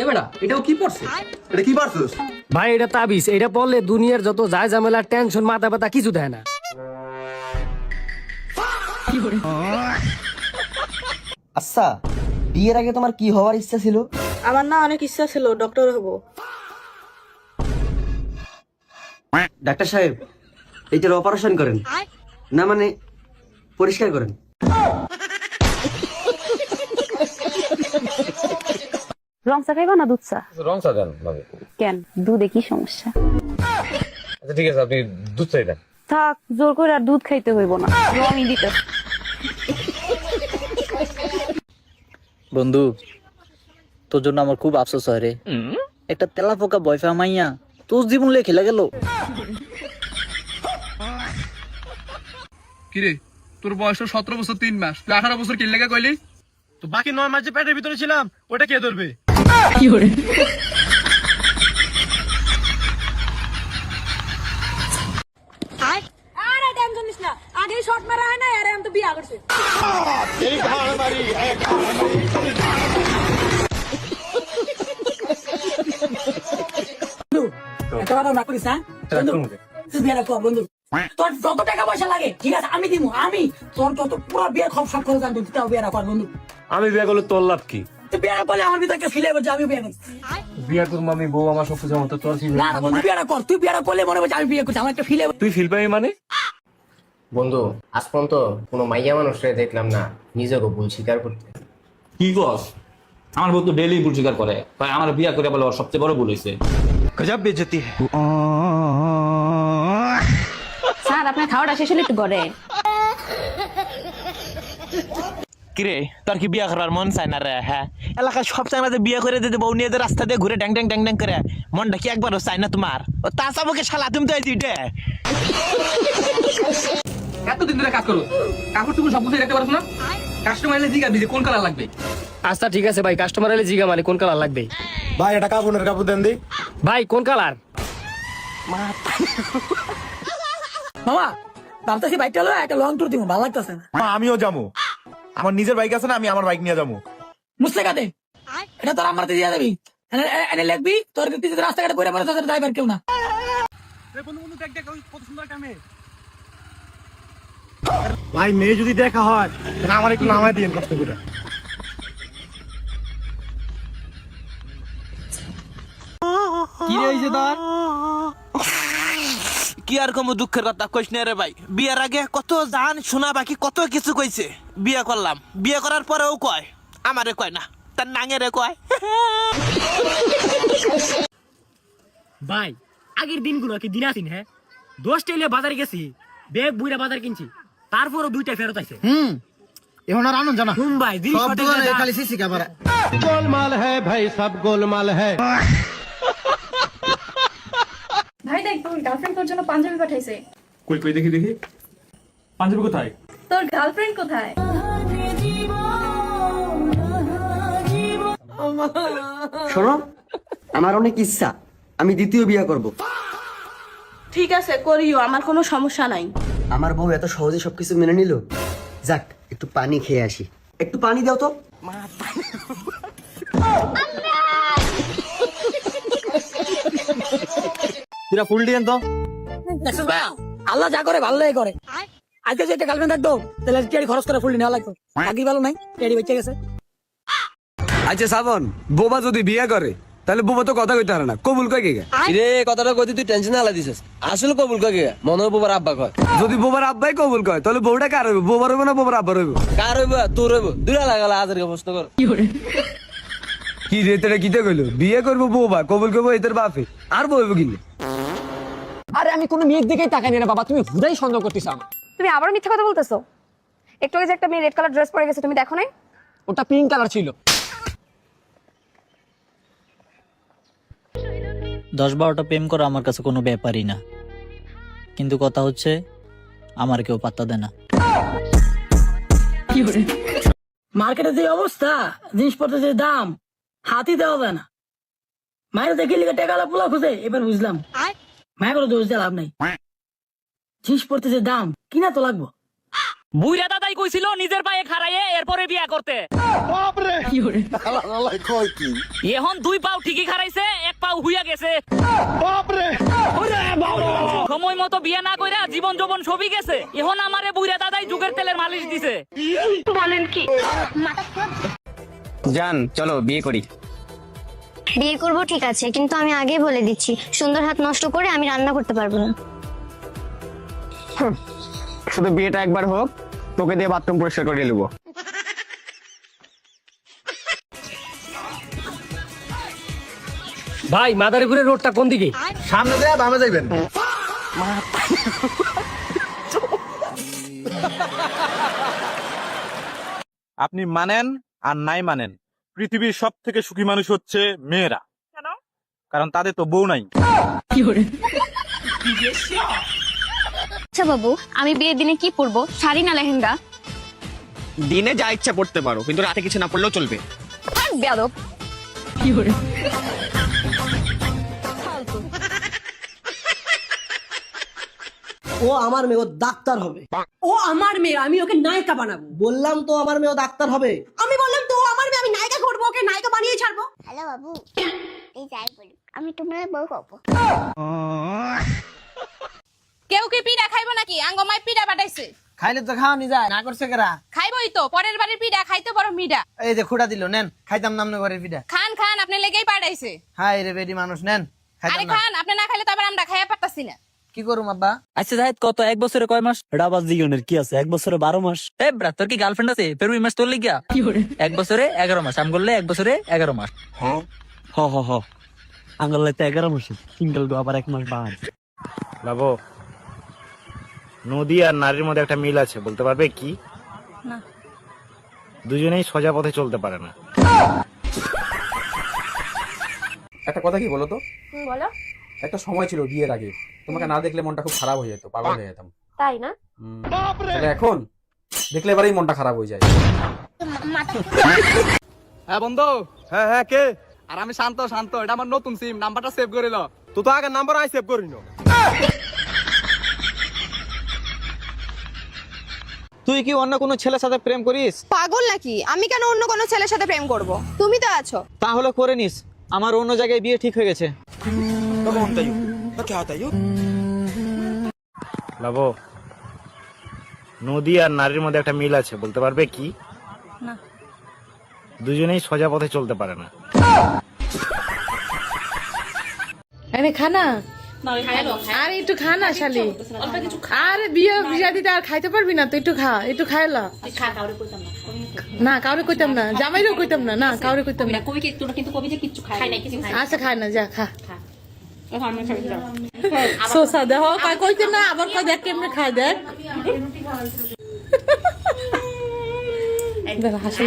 এ বেটা এটাও কি পড়ছে? এটা কি পারছিস? ভাই এটা তাবিজ, এটা পড়লে দুনিয়ার যত যায় ঝামেলা টেনশন মাথা ব্যথা কিছু দেয় না। আচ্ছা, বিয়ের আগে তোমার কি হওয়ার ইচ্ছা ছিল? আমার না অনেক ইচ্ছা ছিল ডক্টর হব। ডাক্তার সাহেব, এইটার অপারেশন করেন না, মানে পরিষ্কার করেন। রং চা খাইবা না দুধ চা? রং চা দেন ভাবি। কেন, দুধে কি সমস্যা? আচ্ছা ঠিক আছে, আপনি দুধ চাই দেন। থাক, জোর করে আর দুধ খাইতে হইব না, রঙই দিতে। বন্ধু, তোর জন্য আমার খুব আফসোস হয় রে। একটা তেলা পোকা বয়ফা মাইয়া তোর জীবন লে খেলা গেল। কিরে তোর বয়স 17 বছর 3 মাস, তুই 18 বছর কি লেগে কইলি? তো বাকি 9 মাস যে পেটের ভিতরে ছিলাম ওটা কে ধরবে? আরে টেনশন নিস না, আগে শর্ট মারা হয় না, আরে আমি তো বিয়া করছি। একটা কথা না করিস, হ্যাঁ? তুই বিয়েটা কর বন্ধু। তোর যত টাকা পয়সা লাগে ঠিক আছে আমি দিব, আমি তোর যত পুরো বিয়ের খপ সব করে জানবো, তুই বিয়েটা কর বন্ধু। আমি বিয়ে করলে তোর লাভ কি? তুই বিয়েটা করলে আমার ভিতরে ফিলে করছে আমি বিয়ে করছি। বিয়ে করবো আমি, বউ আমার সব কিছু আমার, তো তোর কি? না না বন্ধু, বিয়েটা কর, তুই বিয়েটা করলে মনে করছে আমি বিয়ে করছি, আমার একটা ফিলে। তুই ফিল পাই মানে? বন্ধু, আজ পর্যন্ত কোনো মাইয়া মানুষরে দেখলাম না নিজেকে ভুল স্বীকার করতে। কি কস? আমার বউ তো ডেইলি ভুল স্বীকার করে, তাই আমার বিয়া করে বলে ওর সবচেয়ে বড় ভুল হয়েছে। গজব বেজতি। স্যার, আপনার খাওয়াটা শেষ হলে একটু ঘরে। কিরে তোর কি বিয়া করার মন চায় না রে? হ্যাঁ, এলাকার সব চাইনাতে বিয়ে করে দিতে বউ নিয়ে রাস্তা দিয়ে ঘুরে ড্যাং ড্যাং ড্যাং ড্যাং করে, মনটা কি একবারও চায় না তোমার? ও তা চাবকে শালা তুমি তো এই দুইটা এতদিন ধরে কাজ করো, কাপড় টুকুর সব গুছিয়ে রাখতে পারছ না? কাস্টমার এলে জিজ্ঞাসা দিছে কোন কালার লাগবে। আচ্ছা ঠিক আছে ভাই, কাস্টমার এলে জিগা মানে কোন কালার লাগবে? ভাই এটা কাপড়ের কাপড় দেন দি। ভাই কোন কালার? মামা ভাবতেছি বাইকটা হলো একটা লং ট্যুর দিব, ভালো লাগতেছে না। আমিও যাবো, আমার নিজের বাইক আছে না, আমি আমার বাইক নিয়ে যাবো। মুসলে কাটে এটা তোর আমার দিয়ে যাবি, এনে লিখবি তোর রাস্তাঘাটে পড়ে পড়ে তোর ড্রাইভার কেউ না। ভাই মেয়ে যদি দেখা হয় আমার একটু নামায় দিন কষ্ট করে। কি হয়েছে তোর? কি আর কম দুঃখের কথা কইস না রে ভাই। বিয়ের আগে কত জান শোনা বাকি কত কিছু কইছে, বিয়ে করলাম, বিয়ে করার পরেও কয় আমারে কয় না, তার নাঙেরে কয়। ভাই আগের দিনগুলো কি দিন আসিন? হ্যাঁ, 10 টাইলে বাজারে গেছি, ব্যাগ বুইরা বাজার কিনছি, তারপরও 2টা ফেরত আছে। এখন আর আনন্দ জানা ভাই দিন খালি সিসি ক্যামেরা। গোলমাল হ্যাঁ ভাই, সব গোলমাল হ্যাঁ। ভাই দেখ, তোর গার্লফ্রেন্ড তোর জন্য পাঞ্জাবি পাঠাইছে। কই কই দেখি দেখি, পাঞ্জাবি কোথায়? তোর গার্লফ্রেন্ড কোথায়? শোনো, আমার অনেক ইচ্ছা, আমি দ্বিতীয় বিয়ে করব। ঠিক আছে করিও, আমার কোনো সমস্যা নাই। আমার বউ এত সহজে সবকিছু মেনে নিল। যাক, একটু পানি খেয়ে আসি। একটু পানি দাও তো। তুই ফুল দিয়েন তো। আল্লাহ যা করে ভালো করে। আজকে যে একটা গার্লফ্রেন্ড থাকতো তাহলে টেডি খরচ করে ফুল নেওয়া লাগতো, আগে ভালো নাই, টেডি বেঁচে গেছে। আচ্ছা শ্রাবণ, বোবা যদি বিয়ে করে তাহলে বোবা তো কথা কইতে পারে না, কবুল কয় কে? রে কথাটা কইতে তুই টেনশন আলা দিছিস, আসলে কবুল কয় কে? মনে হয় বোবার আব্বা কয়। যদি বোবার আব্বাই কবুল কয় তাহলে বউটা কার হইব? বোবার হইব না বোবার আব্বার হইব? কার হইব? তোর হইব। দুইটা লাগালা আজকে প্রশ্ন কর। কি রে তেরা কিতে কইলো? বিয়ে করবো বোবা, কবুল করবো এদের বাপে, আর বউ হইব কিলে? আরে আমি কোনো মেয়ের দিকেই তাকাই না বাবা, তুমি হুদাই সন্দেহ করতেছ আমার। তুমি আবারও মিথ্যা কথা বলতেছো। একটু আগে যে একটা মেয়ে রেড কালার ড্রেস পরে গেছে, তুমি দেখো নাই? ওটা পিঙ্ক কালার ছিল। 10-12টা প্রেম করা আমার কাছে কোনো ব্যাপারই না, কিন্তু কথা হচ্ছে আমার কেউ পাত্তা দেয় না। মার্কেটে যে অবস্থা, জিনিসপত্রের যে দাম, হাতি দেওয়া যায় না। মায়ের দেখে লিখে টেকালা পোলা খুঁজে, এবার বুঝলাম মায়ের কোনো দোষ দিয়ে লাভ নাই। জিনিসপত্রের যে দাম কিনা তো লাগবো। বুইরা দাদাই কইছিল নিজের পায়ে খাড়াইয়ে এরপরে বিয়া করতে। এখন 2 পাও ঠিকই খাড়াইছে, 1 পাও হুইয়া গেছে। সময় মতো বিয়া না কইরা জীবন যৌবন সবই গেছে। এখন আমারে বুইরা দাদাই যুগের তেলের মালিশ দিছে। বলেন কি? জান চলো বিয়ে করি। বিয়ে করব ঠিক আছে, কিন্তু আমি আগেই বলে দিচ্ছি, সুন্দর হাত নষ্ট করে আমি রান্না করতে পারবো না। শুধু বিয়েটা একবার হোক, তোকে দিয়ে বাথরুম পরিষ্কার করে নেবো। ভাই মাদারীপুরের রোডটা কোন দিকে? সামনে যায় বামে যাইবেন। আপনি মানেন আর নাই মানেন, পৃথিবীর সব থেকে সুখী মানুষ হচ্ছে মেয়েরা। কারণ তাদের তো বউ নাই। আচ্ছা বাবু, আমি বিয়ের দিনে কি পরবো, শাড়ি না লেহেঙ্গা? দিনে যা ইচ্ছা পড়তে পারো, কিন্তু রাতে কিছু না পড়লেও চলবে। বেয়াদব। ও আমার মেয়ে, ও ডাক্তার হবে। ও আমার মেয়ে, আমি ওকে নায়িকা বানাবো। বললাম তো আমার মেয়ে ডাক্তার হবে। আমি বললাম তো আমার মেয়ে, আমি নায়িকা করবো, ওকে নায়িকা বানিয়ে ছাড়বো। হ্যালো বাবু, এই যাই বলি, আমি তোমার বউ করবো। কেউ কি পিঠা খাইবো নাকি? আঙ্গমাই পিঠা পাঠাইছে। খাইলে তো খাওয়ানি যায়, না করছে কেরা? খাইবই তো, পরের বাড়ির পিঠা খাইতে বড় মিঠা। এই যে খুঁড়া দিল, নেন খাইতাম নাম না করে পিঠা। খান খান, আপনি লেগেই পাঠাইছে। হাই রে বেডি মানুষ, নেন আরে খাইতাম না। খান, আপনি না খাইলে তো আবার আমরা খাইয়া পারতাছি না। কি করুম আব্বা? আচ্ছা জাহিদ, কত 1 বছরে কয় মাস? এটা আবার জিগনের কি আছে, 1 বছরে 12 মাস। এ ব্রা, তোর কি গার্লফ্রেন্ড আছে? ফেরুই মাস তোর লিগা? 1 বছরে 11 মাস, আম করলে 1 বছরে 11 মাস। হ আঙ্গল তো 11 মাস, সিঙ্গেল গো আবার 1 মাস বাদ। লাভো, নদী আর নারীর মধ্যে একটা মিল আছে, বলতে পারবে কি? না। দুজনেই সোজা পথে চলতে পারে না। একটা কথা কি বলো তো, বলো। একটা সময় ছিল বিয়ের আগে তোমাকে না দেখলে মনটা খুব খারাপ হয়ে যেত, পাগল হয়ে যেতাম। তাই না? তাহলে এখন দেখলে এবারেই মনটা খারাপ হয়ে যায়। হ্যাঁ বন্ধু। হ্যাঁ কে? আর আমি শান্ত, এটা আমার নতুন সিম, নাম্বারটা সেভ করে লো। তুই তো আগে নাম্বার আই সেভ করিস। তুই কি অন্য কোনো ছেলের সাথে প্রেম করিস? পাগল নাকি? আমি কেন অন্য কোনো ছেলের সাথে প্রেম করব? তুমি তো আছো। তাহলে করে নিস, আমার অন্য জায়গায় বিয়ে ঠিক হয়ে গেছে। লাভো, নদী আর নারীর মধ্যে একটা মিল আছে, বলতে পারবে কি? না। দুজনেই সোজা পথে চলতে পারে না। আরে খানা, আরে একটু খানা শালি। আরে বিয়ে দিতে আর খাইতে পারবি না তো, একটু খা, একটু খাইলা। না কাউরে কইতাম না, জামাইরও কইতাম না, না কাউরে কইতাম না। আচ্ছা খায় না, যা খা। সোসা দেহ কইতে না, আবার কই দেখ কেমনে খায়, দেখ। হাসি